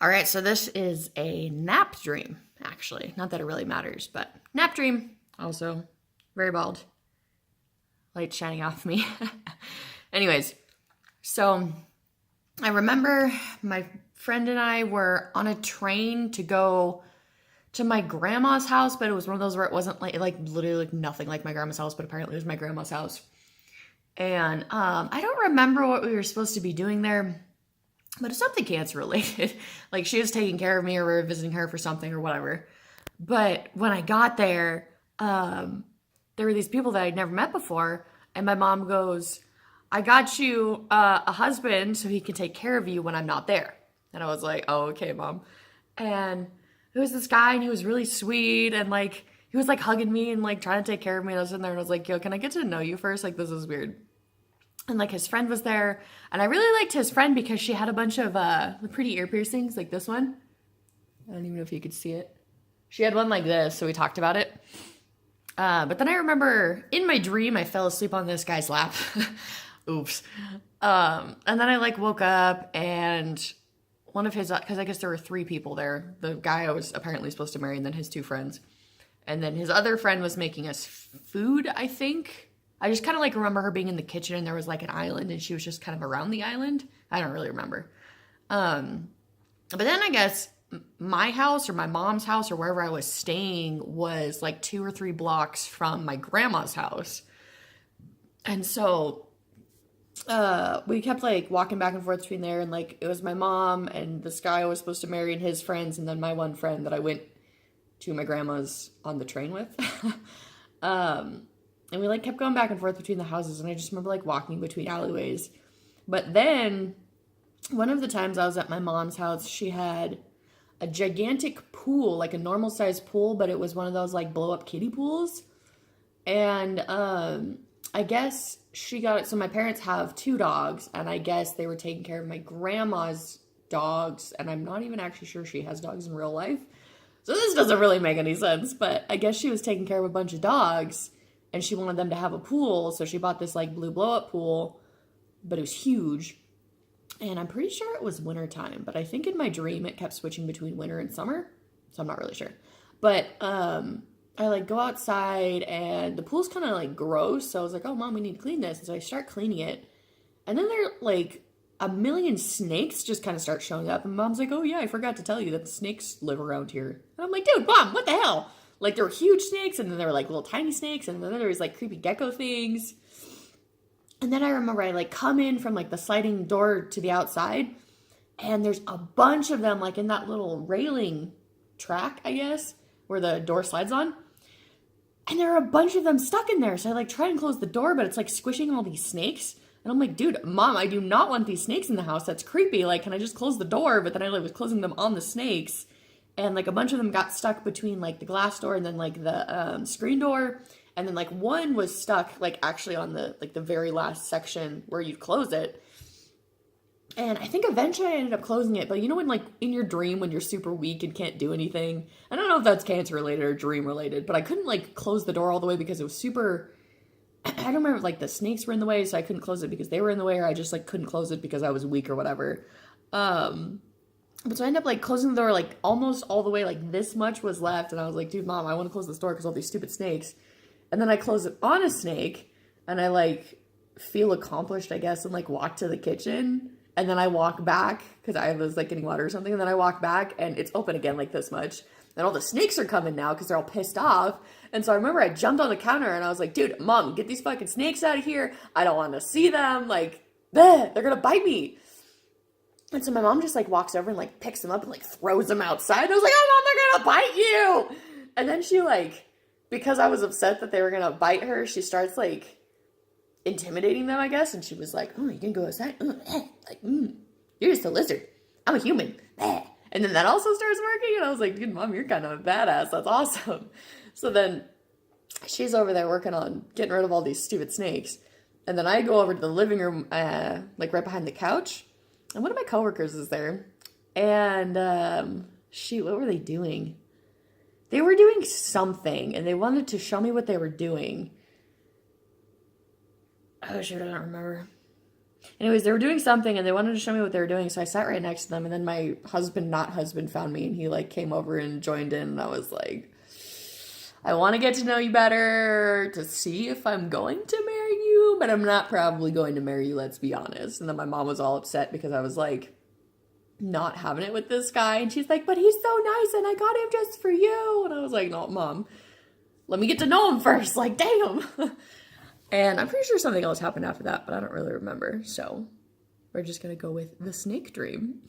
All right, so this is a nap dream, actually. Not that it really matters, but nap dream. Also, very bald. Light shining off me. Anyways, so I remember my friend and I were on a train to go to my grandma's house, but it was one of those where it wasn't like literally like nothing like my grandma's house, but apparently it was my grandma's house. And I don't remember what we were supposed to be doing there, but it's something cancer related. Like she was taking care of me or we were visiting her for something or whatever. But when I got there, there were these people that I'd never met before. And my mom goes, I got you a husband so he can take care of you when I'm not there. And I was like, oh, okay, mom. And it was this guy and he was really sweet and like, he was like hugging me and like trying to take care of me. And I was sitting there and I was like, yo, can I get to know you first? Like, this is weird. And like his friend was there. And I really liked his friend because she had a bunch of pretty ear piercings, like this one. I don't even know if you could see it. She had one like this, so we talked about it. But then I remember in my dream, I fell asleep on this guy's lap. Oops. And then I like woke up and one of his, because I guess there were three people there. The guy I was apparently supposed to marry and then his two friends. And then his other friend was making us food, I think. I just kind of like remember her being in the kitchen and there was like an island and she was just kind of around the island. I don't really remember. But then I guess my house or my mom's house or wherever I was staying was like 2 or 3 blocks from my grandma's house. And so we kept like walking back and forth between there and like it was my mom and this guy I was supposed to marry and his friends and then my one friend that I went to my grandma's on the train with. And we like kept going back and forth between the houses and I just remember like walking between alleyways. But then one of the times I was at my mom's house, she had a gigantic pool, like a normal sized pool, but it was one of those like blow up kiddie pools. And I guess she got it. So my parents have 2 dogs and I guess they were taking care of my grandma's dogs. And I'm not even actually sure she has dogs in real life. So this doesn't really make any sense, but I guess she was taking care of a bunch of dogs and she wanted them to have a pool. So she bought this like blue blow up pool, but it was huge. And I'm pretty sure it was wintertime, but I think in my dream it kept switching between winter and summer. So I'm not really sure. But I like go outside and the pool's kind of like gross. So I was like, oh mom, we need to clean this. And so I start cleaning it. And then there like a million snakes just kind of start showing up. And mom's like, oh yeah, I forgot to tell you that the snakes live around here. And I'm like, dude, mom, what the hell? Like there were huge snakes and then there were like little tiny snakes. And then there was like creepy gecko things. And then I remember I like come in from like the sliding door to the outside and there's a bunch of them like in that little railing track, I guess, where the door slides on. And there are a bunch of them stuck in there. So I like try and close the door, but it's like squishing all these snakes. And I'm like, dude, mom, I do not want these snakes in the house. That's creepy. Like, can I just close the door? But then I like was closing them on the snakes. And like a bunch of them got stuck between like the glass door and then like the screen door. And then like one was stuck like actually on the like the very last section where you'd close it. And I think eventually I ended up closing it. But you know when like in your dream when you're super weak and can't do anything? I don't know if that's cancer related or dream related, but I couldn't like close the door all the way because it was super... I don't remember if like the snakes were in the way, so I couldn't close it because they were in the way, or I just like couldn't close it because I was weak or whatever. But so I ended up like closing the door like almost all the way, like this much was left. And I was like, dude, mom, I want to close this door because all these stupid snakes. And then I close it on a snake and I like feel accomplished, I guess, and like walk to the kitchen. And then I walk back because I was like getting water or something. And then I walk back and it's open again like this much. And all the snakes are coming now because they're all pissed off. And so I remember I jumped on the counter and I was like, dude, mom, get these fucking snakes out of here. I don't want to see them. Like, bleh, they're going to bite me. And so my mom just like walks over and like picks them up and like throws them outside. And I was like, oh, mom, they're going to bite you. And then she like, because I was upset that they were going to bite her, she starts like intimidating them, I guess. And she was like, oh, you can go outside. You're just a lizard. I'm a human. And then that also starts working. And I was like, dude, mom, you're kind of a badass. That's awesome. So then she's over there working on getting rid of all these stupid snakes. And then I go over to the living room, like right behind the couch. And one of my coworkers is there. And shoot, what were they doing? They were doing something. And they wanted to show me what they were doing. Oh, shoot, I don't remember. Anyways, they were doing something and they wanted to show me what they were doing, so I sat right next to them, and then my husband, not husband, found me, and he like came over and joined in, and I was like, I want to get to know you better to see if I'm going to marry you, but I'm not probably going to marry you, let's be honest. And then my mom was all upset because I was like, not having it with this guy, and she's like, but he's so nice and I got him just for you. And I was like, no, Mom, let me get to know him first, like, damn. And I'm pretty sure something else happened after that, but I don't really remember, so we're just gonna go with the snake dream.